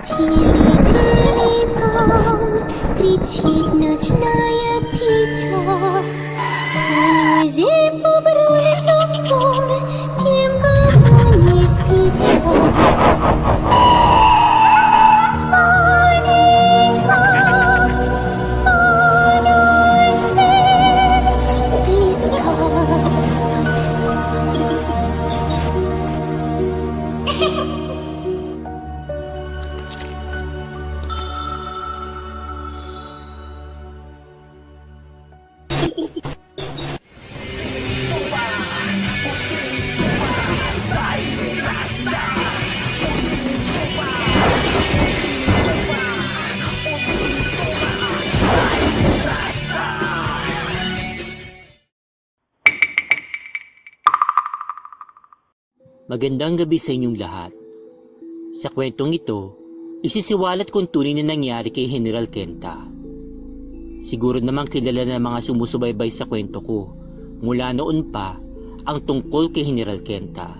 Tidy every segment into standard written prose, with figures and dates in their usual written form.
Тили-тили-пам, кричит ночная птица. Конвози побрался в том, тем, кому не спится. Magandang gabi sa inyong lahat. Sa kwentong ito, isisiwalat kung tunay na nangyari kay General Kenta. Siguro namang kilala ng mga sumusubaybay sa kwento ko mula noon pa ang tungkol kay General Kenta.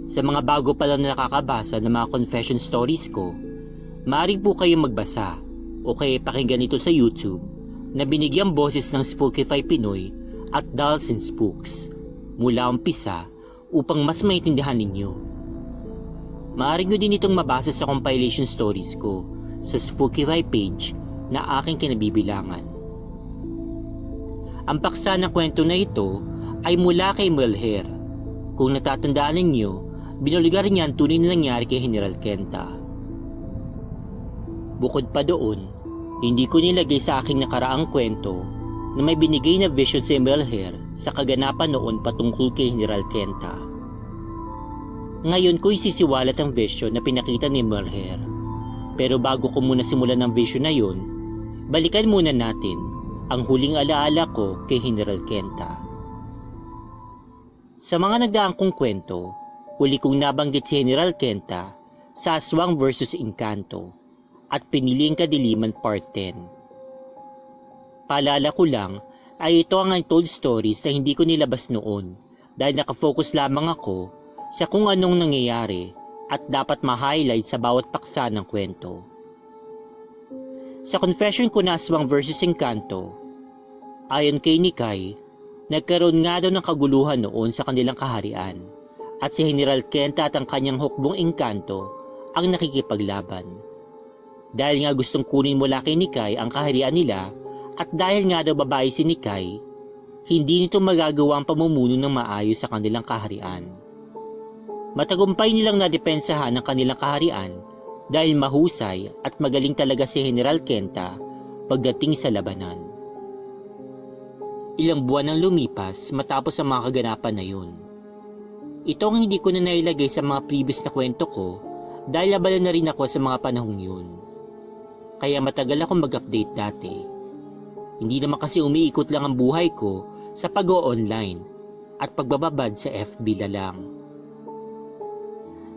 Sa mga bago pa lang na nakakabasa ng mga confession stories ko, maaari po kayong magbasa o kaya pakinggan ito sa YouTube na binigyang boses ng Spookify Pinoy at Dolls and Spooks mula umpisa upang mas maintindihan ninyo. Maaari nyo din itong mabasa sa compilation stories ko sa Spookify page na aking kinabibilangan. Ang paksa ng kwento na ito ay mula kay Melher. Kung natatandaan ninyo, binulgar niya ang tunay na nangyari kay General Kenta. Bukod pa doon, hindi ko nilagay sa aking nakaraang kwento na may binigay na vision si Melher sa kaganapan noon patungkol kay General Kenta. Ngayon ko isisiwalat ang vision na pinakita ni Melher. Pero bago ko muna simulan ang vision na yun, balikan muna natin ang huling alaala ko kay General Kenta. Sa mga nagdaang kong kwento, huli kong nabanggit si General Kenta sa Aswang vs. Encanto at Piniling Kadiliman Part 10. Paalala ko lang ay ito ang untold stories na hindi ko nilabas noon dahil nakafocus lamang ako sa kung anong nangyayari at dapat ma-highlight sa bawat paksa ng kwento. Sa confession ko na Aswang vs. Encanto, ayon kay Nikay, nagkaroon nga daw ng kaguluhan noon sa kanilang kaharian at si General Kenta at ang kanyang hukbong Encanto ang nakikipaglaban. Dahil nga gustong kunin mula kay Nikay ang kaharian nila at dahil nga daw babae si Nikay, hindi nito magagawa ang pamumuno ng maayos sa kanilang kaharian. Matagumpay nilang nadepensahan ang kanilang kaharian dahil mahusay at magaling talaga si General Kenta pagdating sa labanan. Ilang buwan ang lumipas matapos ang mga kaganapan na yun. Ito ang hindi ko na nailagay sa mga previous na kwento ko dahil abala na rin ako sa mga panahong yun. Kaya matagal akong mag-update dati. Hindi naman kasi umiikot lang ang buhay ko sa pag-o-online at pagbababad sa FB na lang.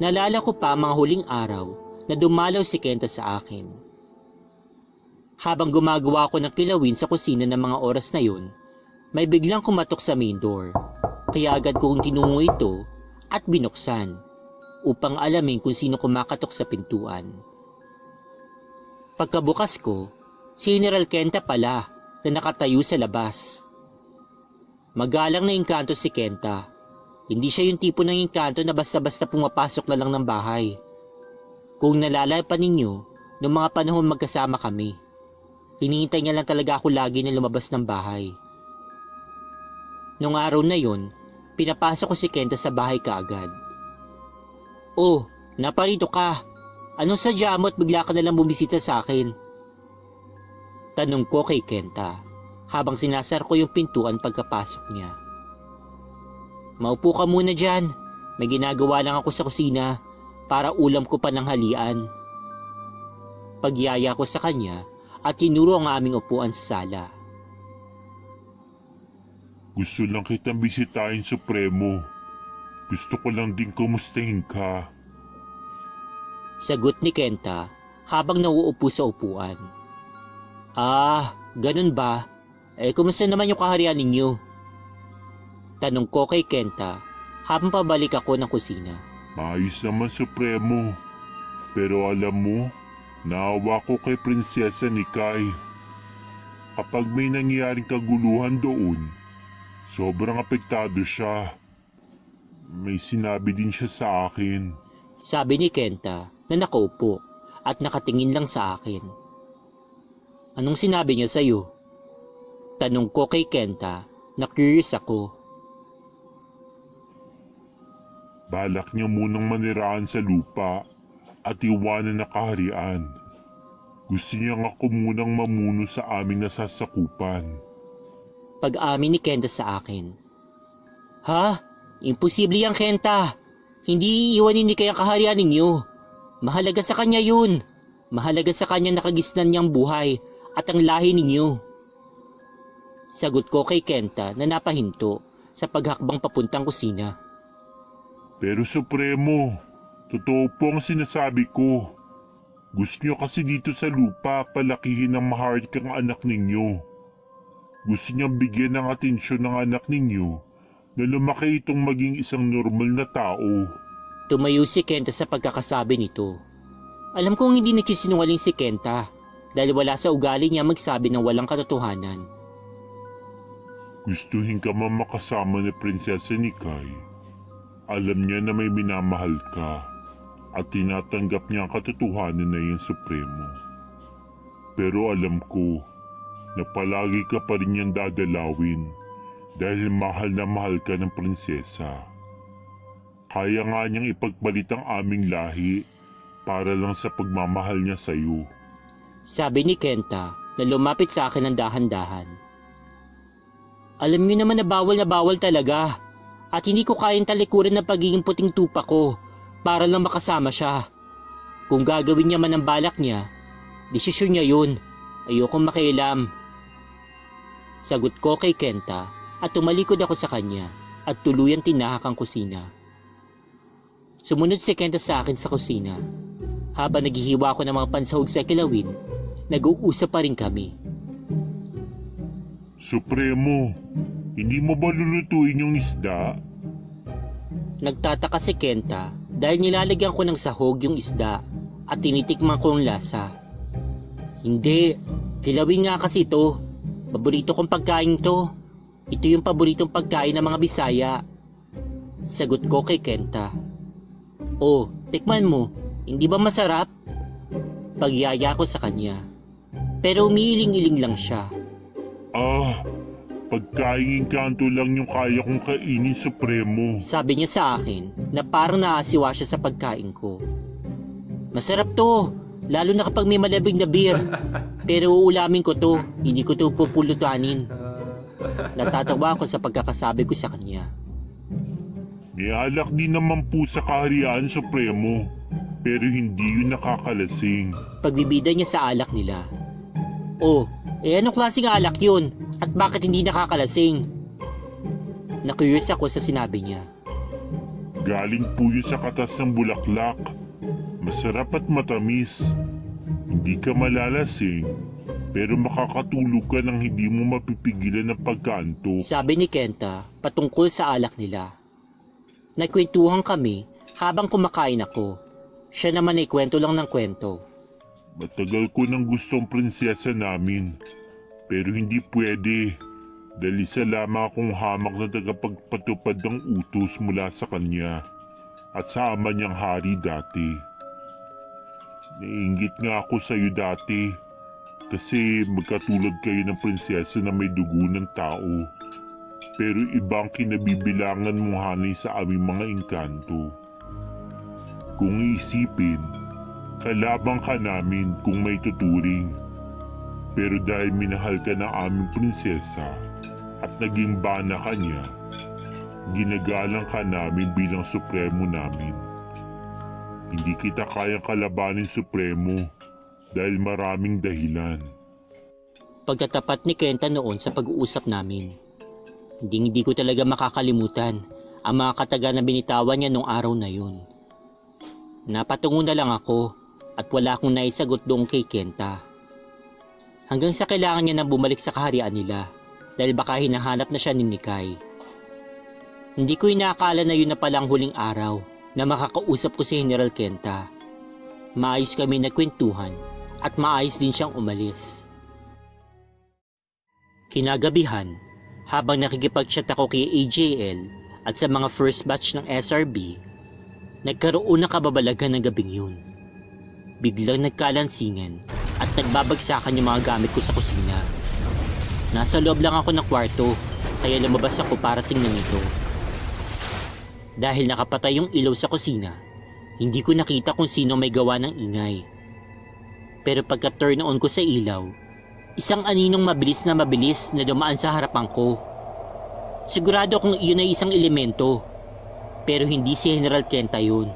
Naalala ko pa ang mga huling araw na dumalaw si Kenta sa akin. Habang gumagawa ko ng kilawin sa kusina ng mga oras na yun, may biglang kumatok sa main door. Kaya agad kong tinungo ito at binuksan upang alamin kung sino kumakatok sa pintuan. Pagkabukas ko, si General Kenta pala na nakatayo sa labas. Magalang na engkanto si Kenta. Hindi siya yung tipo ng engkanto na basta-basta pumapasok na lang ng bahay. Kung naalala pa ninyo, noong mga panahon magkasama kami, hinihintay niya lang talaga ako lagi na lumabas ng bahay. Noong araw na yon, pinapasok ko si Kenta sa bahay kaagad. "Oh, naparito ka. Anong sadya mo at bigla ka nalang bumisita sa akin?" Tanong ko kay Kenta habang sinasar ko yung pintuan pagkapasok niya. "Maupo ka muna dyan. May ginagawa lang ako sa kusina para ulam ko pa ng halian." Pagyaya ko sa kanya at tinuro ang aming upuan sa sala. "Gusto lang kitang bisitahin, Supremo. Gusto ko lang din kumustahin ka." Sagot ni Kenta habang nauupo sa upuan. "Ah, ganun ba? Kumusta naman yung kaharian ninyo?" Tanong ko kay Kenta habang pabalik ako ng kusina. "Maayos naman, Supremo. Pero alam mo, naawa ko kay Prinsesa Nikay. Kapag may nangyaring kaguluhan doon, sobrang apektado siya. May sinabi din siya sa akin. Sabi ni Kenta na nakaupo at nakatingin lang sa akin. Anong sinabi niya sa'yo? Tanong ko kay Kenta na curious ako. Balak niya munang maniraan sa lupa at iwanan na kaharian. Gusto niya ako munang mamuno sa aming nasasakupan. Pag-amin ni Kenta sa akin. Ha? Imposible yan, Kenta. Hindi iiwanin ni kaya kaharian ninyo. Mahalaga sa kanya yun. Mahalaga sa kanya nakagisnan niyang buhay at ang lahi ninyo. Sagot ko kay Kenta na napahinto sa paghakbang papuntang kusina. Pero Supremo, totoo po ang sinasabi ko. Gusto niyo kasi dito sa lupa palakihin ang maharlikang anak ninyo. Gusto niyang bigyan ng atensyon ng anak ninyo na lumaki itong maging isang normal na tao. Tumayo si Kenta sa pagkakasabi nito. Alam kong hindi nagsisinungaling si Kenta dahil wala sa ugali niya magsabi ng walang katotohanan. Gustuhin ka man makasama ni Prinsesa Nikay. Alam niya na may minamahal ka at tinatanggap niya ang katotohanan na yung Supremo. Pero alam ko na palagi ka pa rin niyang dadalawin dahil mahal na mahal ka ng prinsesa. Kaya nga niyang ipagpalit ang aming lahi para lang sa pagmamahal niya sa iyo. Sabi ni Kenta na lumapit sa akin ng dahan-dahan. Alam niyo naman na bawal talaga at hindi ko kayang talikuran ng pagiging puting tupa ko para lang makasama siya. Kung gagawin niya man ang balak niya, desisyon niya yun. Ayokong makialam. Sagot ko kay Kenta at tumalikod ako sa kanya at tuluyan tinahak ang kusina. Sumunod si Kenta sa akin sa kusina. Habang naghihiwa ako ng mga pansahog sa kilawin, nag-uusap pa rin kami. Supremo, hindi mo ba lulutuin yung isda? Nagtataka si Kenta dahil nilalagyan ko ng sahog yung isda at tinitikman ko ang lasa. Hindi, kilawin nga kasi ito. Paborito kong pagkain to. Ito yung paboritong pagkain ng mga Bisaya. Sagot ko kay Kenta. Oh, tikman mo. Hindi ba masarap? Pagyaya ko sa kanya. Pero umiiling-iling lang siya. Pagkain kanto lang yung kaya kong kainin, Supremo. Sabi niya sa akin na parang naasiwa siya sa pagkain ko. Masarap to, lalo na kapag may malabig na beer. Pero uulamin ko to, hindi ko to pupulutanin. Natatawa ako sa pagkakasabi ko sa kanya. May alak din naman po sa kaharian, Supremo. Pero hindi yun nakakalasing. Pagbibida niya sa alak nila. Oh, anong klaseng alak yun? At bakit hindi nakakalasing? Na-curious ako sa sinabi niya. Galing po yun sa katas ng bulaklak. Masarap at matamis. Hindi ka malalasing, pero makakatulog ka nang hindi mo mapipigilan ng pagkaantok. Sabi ni Kenta patungkol sa alak nila. Nagkwentuhan kami habang kumakain ako. Siya naman ay kwento lang ng kwento. Matagal ko nang gusto ang prinsesa namin, pero hindi pwede dahil isa lamang akong hamak na tagapagpatupad ng utos mula sa kanya at sa ama niyang hari dati. Naiinggit nga ako sa iyo dati kasi magkatulad kayo ng prinsesa na may dugo ng tao, pero ibang kinabibilangan mong hanay sa aming mga engkanto. Kung iisipin, kalabang ka namin kung may tuturing. Pero dahil minahal ka ng aming prinsesa at naging bana ka niya, ginagalang ka namin bilang supremo namin. Hindi kita kayang kalabanin, Supremo, dahil maraming dahilan. Pagkatapat ni Kenta noon sa pag-uusap namin, hindi ko talaga makakalimutan ang mga kataga na binitawan niya nung araw na yun. Napatungo na lang ako at wala akong naisagot doon kay Kenta. Hanggang sa kailangan niya nang bumalik sa kaharian nila dahil baka hinahanap na siya ni Nikay. Hindi ko inaakala na yun na palang huling araw na makakausap ko si General Kenta. Maayos kami nagkwentuhan at maayos din siyang umalis. Kinagabihan, habang nakikipag-chat ako kay AJL at sa mga first batch ng SRB, nagkaroon ng kababalagan ng gabing yun. Biglang nagkalansingan at nagbabagsakan yung mga gamit ko sa kusina. Nasa loob lang ako ng kwarto, kaya lumabas ako para tingnan ito. Dahil nakapatay yung ilaw sa kusina, hindi ko nakita kung sino may gawa ng ingay. Pero pagka turn on ko sa ilaw, isang aninong mabilis na dumaan sa harapan ko. Sigurado kung iyon ay isang elemento, pero hindi si General Kenta yun.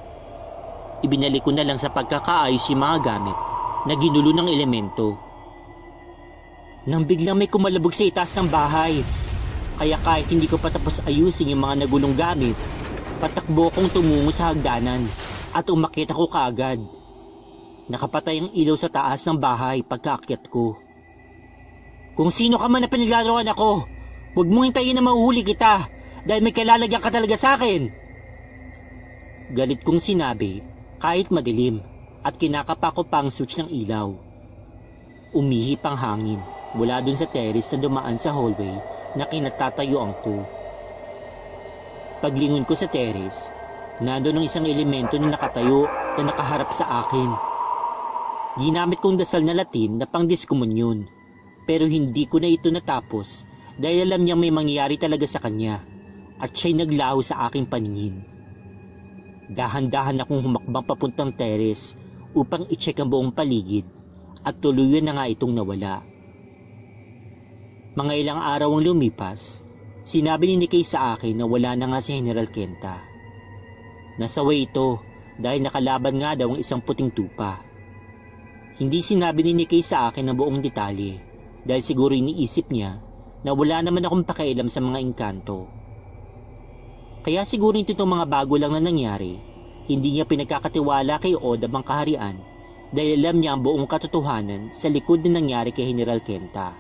Ibinalik ko na lang sa pagkakaayos yung mga gamit na ginulo ng elemento. Nang biglang may kumalabog sa itaas ng bahay, kaya kahit hindi ko patapos ayusin yung mga nagulong gamit, patakbo akong tumungo sa hagdanan at umakyat ako kaagad. Nakapatay ang ilaw sa taas ng bahay pagkaakyat ko. Kung sino ka man na pinaglalaroan ako, huwag mong hintayin na mahuhuli kita dahil may kalalagyan ka talaga sa akin. Galit kong sinabi kahit madilim at kinakapa ko pa ang switch ng ilaw. Umihip ang hangin mula dun sa terrace na dumaan sa hallway na kinatatayuan ko. Paglingon ko sa terrace, nandoon ang isang elemento na nakatayo na nakaharap sa akin. Ginamit kong dasal na Latin na pang-diskomunyon, pero hindi ko na ito natapos dahil alam niyang may mangyayari talaga sa kanya at siya'y naglaho sa aking paningin. Dahan-dahan akong humakbang papuntang terrace upang i-check ang buong paligid at tuluyan na nga itong nawala. Mga ilang araw ang lumipas, sinabi ni Nikkei sa akin na wala na nga si General Kenta. Nasawi ito dahil nakalaban nga daw ang isang puting tupa. Hindi sinabi ni Nikkei sa akin ang buong detalye dahil siguro iniisip niya na wala naman akong pakialam sa mga engkanto. Kaya siguro itong mga bago lang na nangyari, hindi niya pinagkakatiwala kay Oda ang kaharian dahil alam niya ang buong katotohanan sa likod na nangyari kay General Kenta.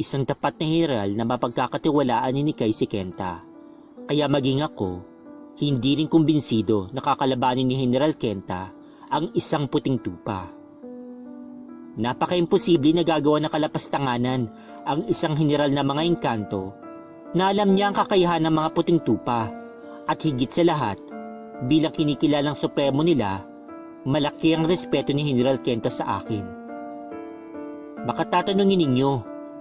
Isang tapat na general na mapagkakatiwalaan ni Nikkei si Kenta. Kaya maging ako, hindi rin kumbinsido na kakalabanin ni General Kenta ang isang puting tupa. Napaka-imposible na gagawa ng kalapastanganan ang isang general na mga engkanto na alam niya ang kakayahan ng mga puting tupa at higit sa lahat, bilang kinikilalang supremo nila, malaki ang respeto ni General Kenta sa akin. Baka tatanungin ninyo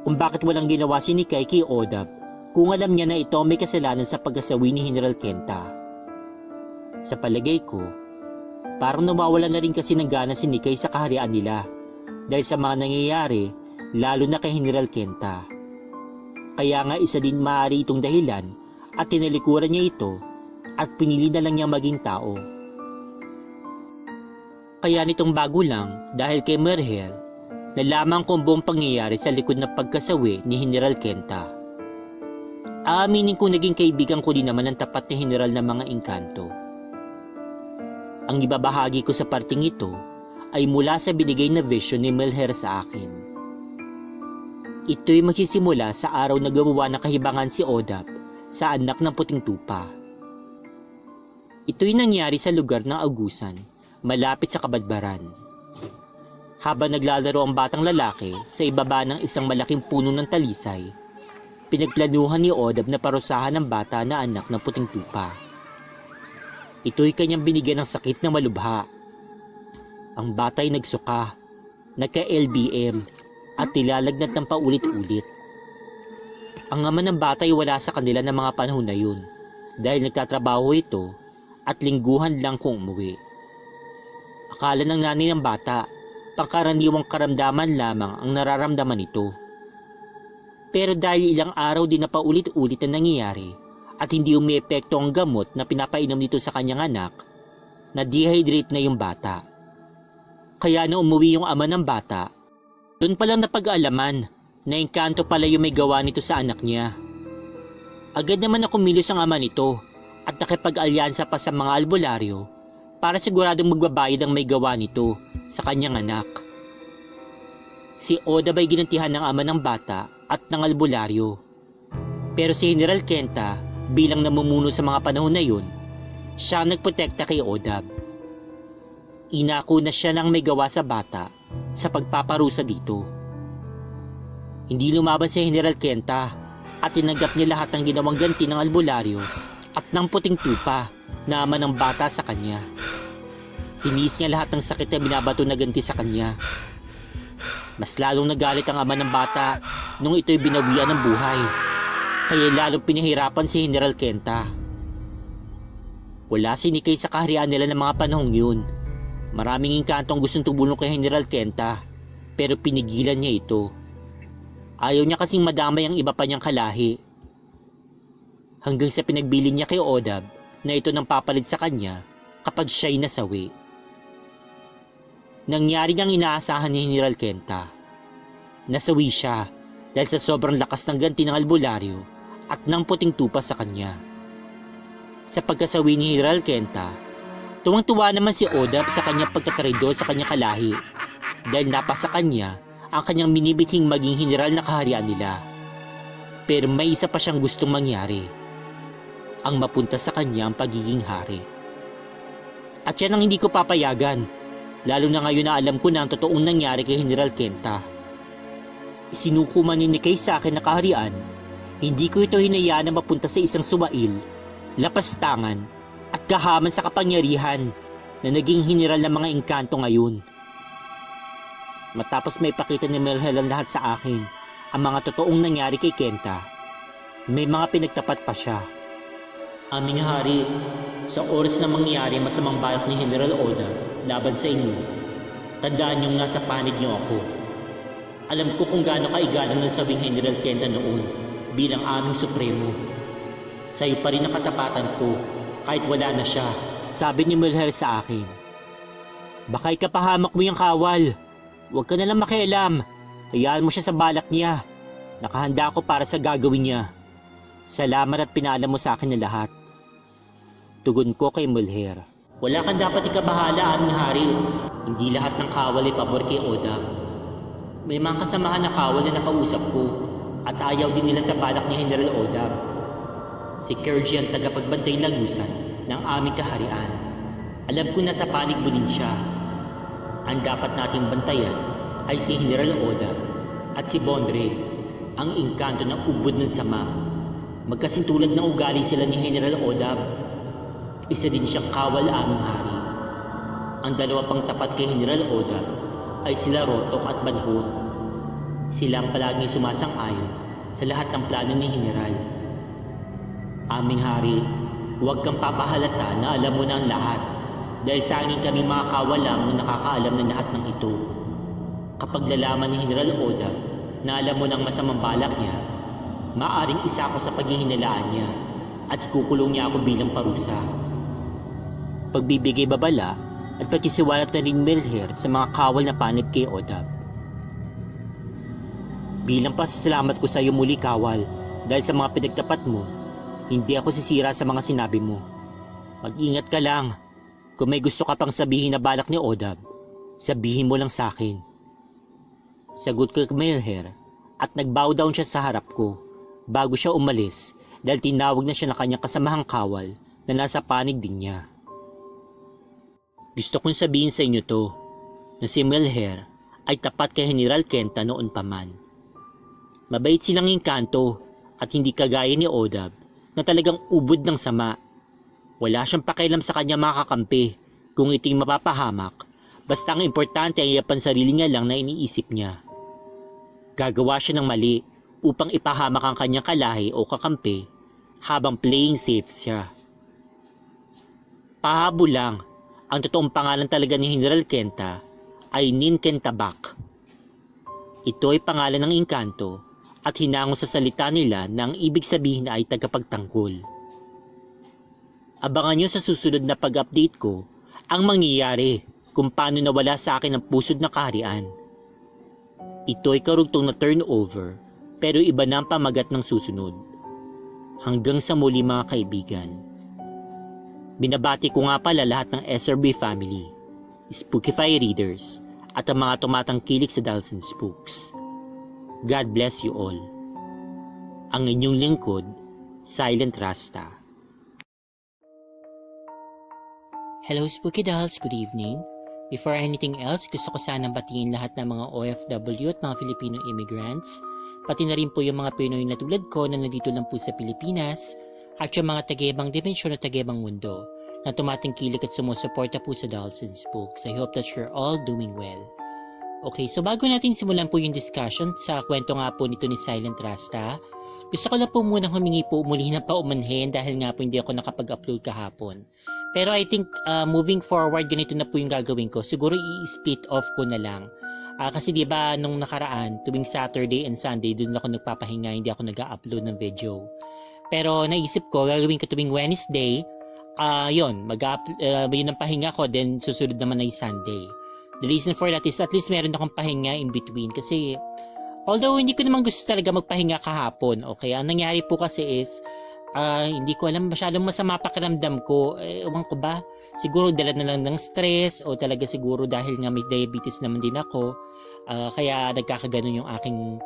kung bakit walang ginawa si Nikkei kay Oda kung alam niya na ito may kasalanan sa pagkasawi ni General Kenta. Sa palagay ko, parang nawawala na rin kasi ng gana si Nikkei sa kaharian nila dahil sa mga nangyayari, lalo na kay General Kenta. Kaya nga isa din maaari itong dahilan at tinalikuran niya ito at pinili na lang niyang maging tao. Kaya nitong bago lang dahil kay Merher, nalaman ko ang buong pangyayari sa likod ng pagkasawi ni General Kenta. Aaminin ko naging kaibigan ko din naman ang tapat ni General ng mga engkanto. Ang ibabahagi ko sa parting ito ay mula sa binigay na vision ni Merher sa akin. Ito'y magsisimula sa araw na gumawa ng kahibangan si Oda sa anak ng puting tupa. Ito'y nangyari sa lugar ng Agusan, malapit sa Kabadbaran. Habang naglalaro ang batang lalaki sa ibaba ng isang malaking puno ng talisay, pinagplanuhan ni Oda na parusahan ng bata na anak ng puting tupa. Ito'y kanyang binigyan ng sakit na malubha. Ang bata'y nagsuka, nagka-LBM at nilalagnat ng paulit-ulit. Ang ama ng bata'y wala sa kanila ng mga panahon na yun dahil nagtatrabaho ito at lingguhan lang kung umuwi. Akala ng nanay ng bata, pangkaraniwang karamdaman lamang ang nararamdaman nito. Pero dahil ilang araw din na paulit-ulit na nangyayari at hindi umiepekto ang gamot na pinapainom nito sa kanyang anak, na-dehydrate na yung bata. Kaya na umuwi yung ama ng bata, doon palang napag-aalaman na engkanto pala yung may gawa nito sa anak niya. Agad naman na kumilos ang ama nito at nakipag-alyansa pa sa mga albularyo para siguradong magbabayad ang may gawa nito sa kanyang anak. Si Oda ba'y ginantihan ng ama ng bata at ng albularyo. Pero si General Kenta bilang namumuno sa mga panahon na yun, siya ang nagprotekta kay Oda. Inako na siya ng may gawa sa bata sa pagpaparusa dito. Hindi lumaban si General Kenta at tinanggap niya lahat ng ginawang ganti ng albularyo at ng puting tupa na ama ng bata sa kanya. Tiniis niya lahat ng sakit na binabato na ganti sa kanya. Mas lalong nagalit ang ama ng bata nung ito'y binawian ng buhay. Kaya lalong pinahirapan si General Kenta. Wala sinikay sa kaharian nila ng mga panahong yun. Maraming engkanto ang gustong tumulong kay General Kenta, pero pinigilan niya ito. Ayaw niya kasing madamay ang iba pa niyang kalahi. Hanggang sa pinagbilin niya kay Odab na ito nang papalit sa kanya kapag siya'y nasawi. Nangyari niyang inaasahan ni General Kenta. Nasawi siya dahil sa sobrang lakas ng ganti ng albularyo at ng puting tupa sa kanya. Sa pagkasawi ni General Kenta, tuwang-tuwa naman si Odab sa kanyang pagkataridor sa kanyang kalahi dahil napasa kanya ang kanyang minibithing maging general na kaharian nila. Pero may isa pa siyang gustong mangyari, ang mapunta sa kanya ang pagiging hari. At yan ang hindi ko papayagan, lalo na ngayon na alam ko na ang totoong nangyari kay General Kenta. Isinuko man ni Nikkei sa akin na kaharian, hindi ko ito hinayaan na mapunta sa isang suwail, lapastangan, at kahaman sa kapangyarihan na naging general ng mga engkanto ngayon. Matapos may pakita ni Melhel ang lahat sa akin, ang mga totoong nangyari kay Kenta, may mga pinagtapat pa siya. Aming hari, sa oras na mangyari masamang balak ni General Oda laban sa inyo, tandaan niyong nasa panig niyo ako. Alam ko kung gaano kaigalang ng sabing General Kenta noon bilang aming supremo. Sa'yo pa rin ang katapatan ko kahit wala na siya, sabi ni Melhel sa akin. Baka ikapahamak mo yung kawal. Huwag ka nalang makialam. Hayaan mo siya sa balak niya. Nakahanda ako para sa gagawin niya. Salamat at pinaalam mo sa akin na lahat. Tugon ko kay Melher. Wala kang dapat ikabahala, aming hari. Hindi lahat ng kawal ay pabor kay Oda. May mga kasamahan na kawal na nakausap ko at ayaw din nila sa balak ni General Oda. Si Kerji ang tagapagbantay lagusan ng aming kaharian. Alam ko na sa panig mo din siya. Ang dapat nating bantayan ay si General Oda at si Bondreg, ang engkanto ng ubod ng sama. Magkasintulad ng ugali sila ni General Oda. Isa din siyang kawal aming hari. Ang dalawa pang tapat kay General Oda ay sila Rotok at Banhur. Sila ang palaging sumasang-ayon sa lahat ng plano ni General. Aming hari, huwag kang papahalata na alam mo na ang lahat dahil tanging kami mga kawal lang ang nakakaalam ng lahat ng ito. Kapag lalaman ni General Oda na alam mo ng masamang balak niya, maaaring isa ako sa paghihinalaan niya at ikukulong niya ako bilang parusa. Pagbibigay babala at pagkisiwalat na rin Melher sa mga kawal na panib kay Oda. Bilang pasasalamat ko sa iyo muli, kawal, dahil sa mga pinagtapat mo, hindi ako sisira sa mga sinabi mo. Mag-ingat ka lang. Kung may gusto ka pang sabihin na balak ni Odab, sabihin mo lang sa akin. Sagot ko kay Melher at nag-bow down siya sa harap ko bago siya umalis dahil tinawag na siya ng kanyang kasamahang kawal na nasa panig din niya. Gusto kong sabihin sa inyo to na si Melher ay tapat kay General Kenta noon pa man. Mabait silang engkanto at hindi kagaya ni Odab na talagang ubod ng sama. Wala siyang pakialam sa kanya mga kakampi kung ito'y mapapahamak, basta ang importante ay pansarili niya lang na iniisip niya. Gagawa siya ng mali upang ipahamak ang kanyang kalahi o kakampi habang playing safe siya. Pahabol lang, ang totoong pangalan talaga ni General Kenta ay Nin Kentabak. Ito ay pangalan ng engkanto at hinango sa salita nila na ang ibig sabihin ay tagapagtanggol. Abangan nyo sa susunod na pag-update ko ang mangyayari kung paano nawala sa akin ang pusod na kaharian. Ito ay karugtong na turnover pero iba na ang pamagat ng susunod. Hanggang sa muli mga kaibigan. Binabati ko nga pala lahat ng SRB family, Spookify readers at ang mga tumatangkilik sa Dolls and Spooks. God bless you all. Ang inyong lingkod, Silent Rasta. Hello Spooky Dolls, good evening. Before anything else, gusto ko sanang batiin lahat ng mga OFW at mga Filipino immigrants, pati na rin po yung mga Pinoy na tulad ko na nandito lang po sa Pilipinas, at yung mga taga-ibang dimensyon at taga-ibang mundo na tumatingkilik at sumusuporta po sa Dawson's Books. I hope that you're all doing well. Okay, so bago natin simulan po yung discussion sa kwento nga po nito ni Silent Rasta, gusto ko lang po munang humingi po muli ng paumanhin dahil nga po hindi ako nakapag-upload kahapon. Pero I think moving forward, ganito na po yung gagawin ko. Siguro i-split off ko na lang. Kasi di ba nung nakaraan, tuwing Saturday and Sunday, doon ako nagpapahinga, hindi ako nag-upload ng video. Pero naisip ko, gagawin ko tuwing Wednesday, yun ang pahinga ko, then susunod naman ay Sunday. The reason for that is at least meron akong pahinga in between. Kasi although hindi ko naman gusto talaga magpahinga kahapon, okay? Ang nangyari po kasi is, hindi ko alam, masyadong masama pakiramdam ko. Ewan ko ba? Siguro dala na lang ng stress o talaga siguro dahil nga may diabetes naman din ako. Kaya nagkakaganon yung aking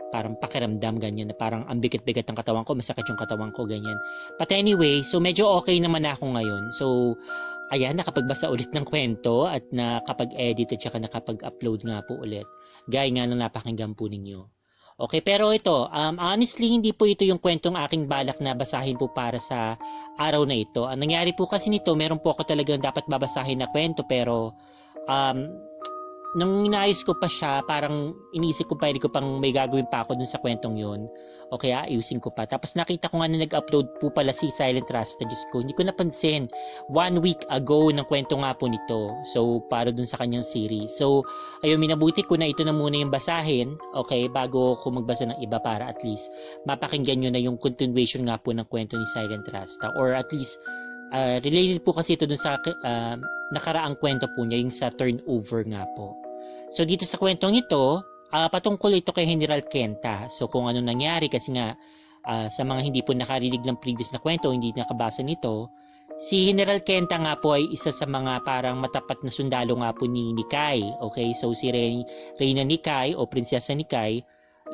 parang pakiramdam, ganyan, na parang ang bigat-bigat ng katawan ko, masakit yung katawan ko, ganyan. But anyway, so medyo okay naman ako ngayon. So, ayan, nakapagbasa ulit ng kwento at nakapag-edit at saka nakapag-upload nga po ulit. Gaya nga ng napakinggan po ninyo. Okay, pero ito, honestly, hindi po ito yung kwentong aking balak na basahin po para sa araw na ito. Ang nangyari po kasi nito, meron po ako talagang dapat babasahin na kwento, pero nung inayos ko pa siya, parang iniisip ko pa, hindi ko pang may gagawin pa ako dun sa kwentong yun. Okay, ayusin ko pa. Tapos nakita ko nga na nag-upload po pala si Silent Rasta. Diyos ko, hindi ko napansin. 1 week ago ng kwento nga po nito. So, para dun sa kanyang series. So, ayun, minabuti ko na ito na muna yung basahin. Okay, bago ko magbasa ng iba para at least mapakinggan nyo na yung continuation nga po ng kwento ni Silent Rasta. Or at least, related po kasi ito dun sa nakaraang kwento po niya, yung sa turnover nga po. So, dito sa kwentong ito, patungkol ito kay General Kenta. So kung ano nangyari, kasi nga sa mga hindi po nakarinig ng previous na kwento, hindi nakabasa nito, si General Kenta nga po ay isa sa mga parang matapat na sundalo nga po ni Nikai. Okay, so si Reyna Nikai o Prinsesa Nikai,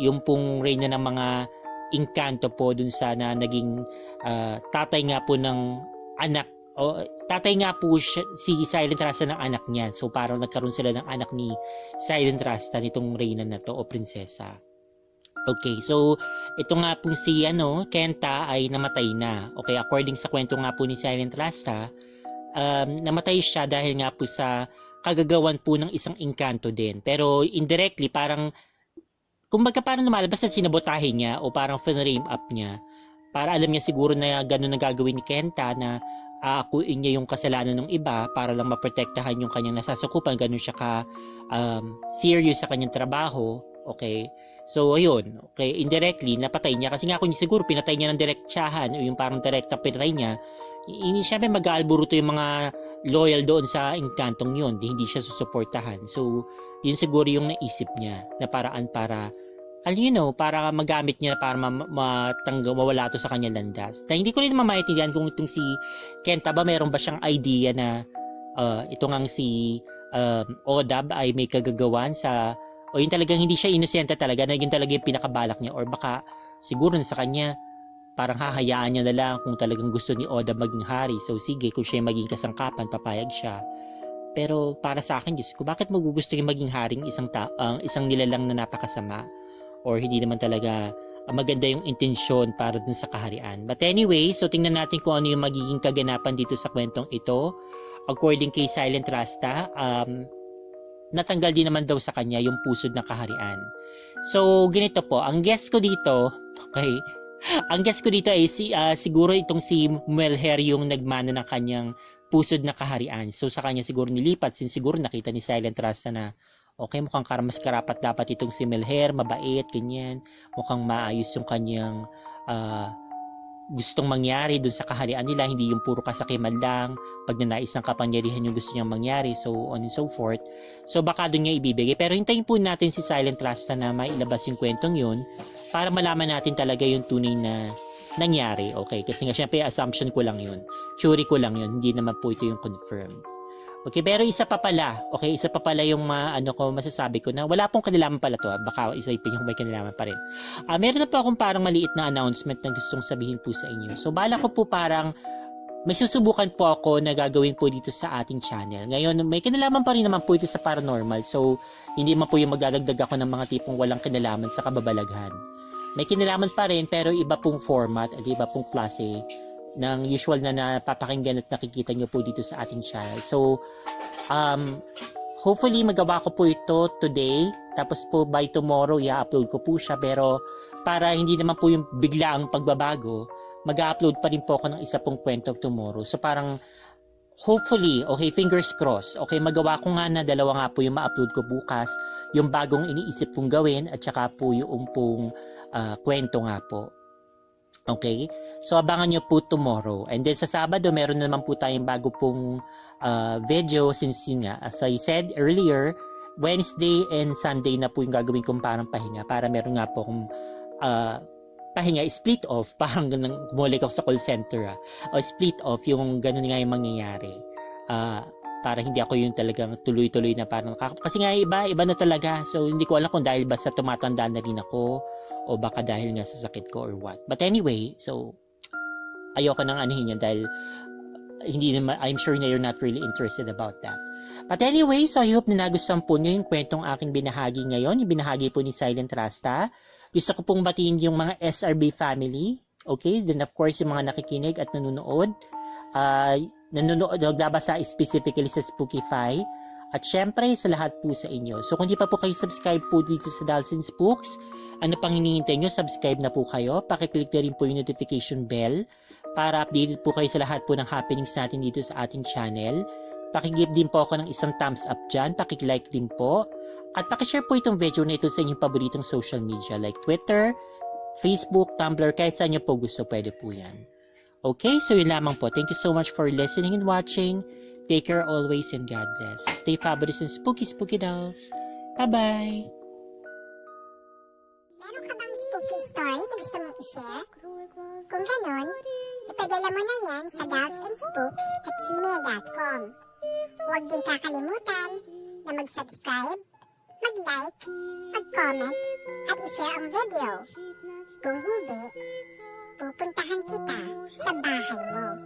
yung pong reyna ng mga Inkanto po dun sa na naging tatay nga po ng anak, o tatay nga po siya, si Silent Rasta ng anak niya. So parang nagkaroon sila ng anak ni Silent Rasta nitong reyna na to o prinsesa. Okay, so ito nga po si Kenta ay namatay na. Okay, according sa kwento nga po ni Silent Rasta, namatay siya dahil nga po sa kagagawan po ng isang engkanto din. Pero indirectly, parang kumbaga parang lumalabas na sinabotahe niya o parang frame up niya. Para alam niya siguro na gano'n na gagawin ni Kenta, na aakuin niya yung kasalanan ng iba para lang maprotektahan yung kanyang nasasakupan. Ganun siya ka serious sa kanyang trabaho. Okay, so ayun, okay, indirectly napatay niya kasi nga kung siguro pinatay niya ng direktsyahan o yung parang direkta pinatay niya, siyempre mag-aalburuto yung mga loyal doon sa engkantong yun, hindi siya susuportahan. So yun siguro yung naisip niya na paraan para para magamit niya para mawala to sa kanya landas. Na hindi ko rin maintindihan kung itong si Kenta ba meron ba siyang idea na ito ngang si Odab ay may kagagawan sa, o yun talagang hindi siya inosente talaga, na yun talaga yung pinakabalak niya, or baka siguro na sa kanya parang hahayaan niya na lang kung talagang gusto ni Odab maging hari. So sige, kung siya maging kasangkapan, papayag siya. Pero para sa akin, Diyos ko, bakit mo gusto yung maging haring isang nilalang na napakasama? Or hindi naman talaga maganda yung intensyon para dun sa kaharian. But anyway, so tingnan natin kung ano yung magiging kaganapan dito sa kwentong ito. According kay Silent Rasta, natanggal din naman daw sa kanya yung pusod ng kaharian. So, ganito po, ang guess ko dito, okay, ang guess ko dito ay siguro itong si Muelher yung nagmana ng kanyang pusod na kaharian. So, sa kanya siguro nilipat, since siguro nakita ni Silent Rasta na okay, mukhang mas karapat dapat itong si Muelher, mabait, ganyan. Mukhang maayos yung kanyang gustong mangyari dun sa kaharian nila, hindi yung puro kasakiman lang, pag nanais ng kapangyarihan yung gusto niyang mangyari, so on and so forth. So baka dun niya ibibigay. Pero hintayin po natin si Silent Rasta na mailabas yung kwentong yun para malaman natin talaga yung tunay na nangyari. Okay, kasi nga syempre assumption ko lang yun. Theory ko lang yun, hindi naman po ito yung confirmed. Okay, pero isa pa pala yung masasabi ko na wala pong kanilaman pala to. Baka isipin yung may kanilaman pa rin. Meron na po akong parang maliit na announcement na gustong sabihin po sa inyo. So, bala ko po parang may susubukan po ako na gagawin po dito sa ating channel. Ngayon, may kinalaman pa rin naman po ito sa paranormal. So, hindi man po yung magdadagdag ako ng mga tipong walang kinalaman sa kababalaghan. May kinalaman pa rin pero iba pong format at iba pong klase ng usual na napapakinggan at nakikita nyo po dito sa ating channel. So, hopefully magawa ko po ito today. Tapos po by tomorrow, i-upload ko po siya. Pero para hindi naman po yung biglaang pagbabago, mag-upload pa rin po ako ng isa pong kwento tomorrow. So parang hopefully, okay, fingers crossed. Okay, magawa ko nga na dalawa nga po yung ma-upload ko bukas. Yung bagong iniisip kong gawin at saka po yung pong kwento nga po. Okay? So abangan nyo po tomorrow. And then sa Sabado, meron na naman po tayong bago pong video since yun nga, as I said earlier, Wednesday and Sunday na po yung gagawin kong parang pahinga para meron nga po akong pahinga, split off, parang bumalik ako sa call center o split off, yung ganun nga yung mangyayari para hindi ako yung talagang tuloy-tuloy na parang kasi nga iba na talaga, so hindi ko alam kung dahil ba sa tumatanda na rin ako o baka dahil nga sa sakit ko or what, but anyway, so ayoko nang anihin yan dahil hindi naman, I'm sure na you're not really interested about that. But anyway, so I hope na nagustuhan po nyo yung kwentong aking binahagi ngayon, yung binahagi po ni Silent Rasta. Gusto ko pong batiin yung mga SRB family. Okay? Then of course, yung mga nakikinig at nanonood. Naglabasa specifically sa Spookify. At syempre, sa lahat po sa inyo. So kung di pa po kayo subscribe po dito sa Dalsin Spooks, ano pang hinihintay nyo? Subscribe na po kayo. Pakiclick na rin po yung notification bell para updated po kayo sa lahat po ng happenings natin dito sa ating channel. Pakigive din po ako ng isang thumbs up dyan. Pakilike din po. At pakishare po itong video na ito sa inyong paboritong social media like Twitter, Facebook, Tumblr, kahit saan nyo po gusto, pwede po yan. Okay, so yun lamang po. Thank you so much for listening and watching. Take care always and God bless. Stay fabulous and spooky, spooky dolls. Bye-bye! Meron ka bang spooky story na gusto mong i-share? Kung ganon, ipadala mo na yan sa dolls@gmail.com. Huwag din kakalimutan na mag-subscribe, mag-like, mag-comment, at i-share ang video. Kung hindi, pupuntahan kita sa bahay mo.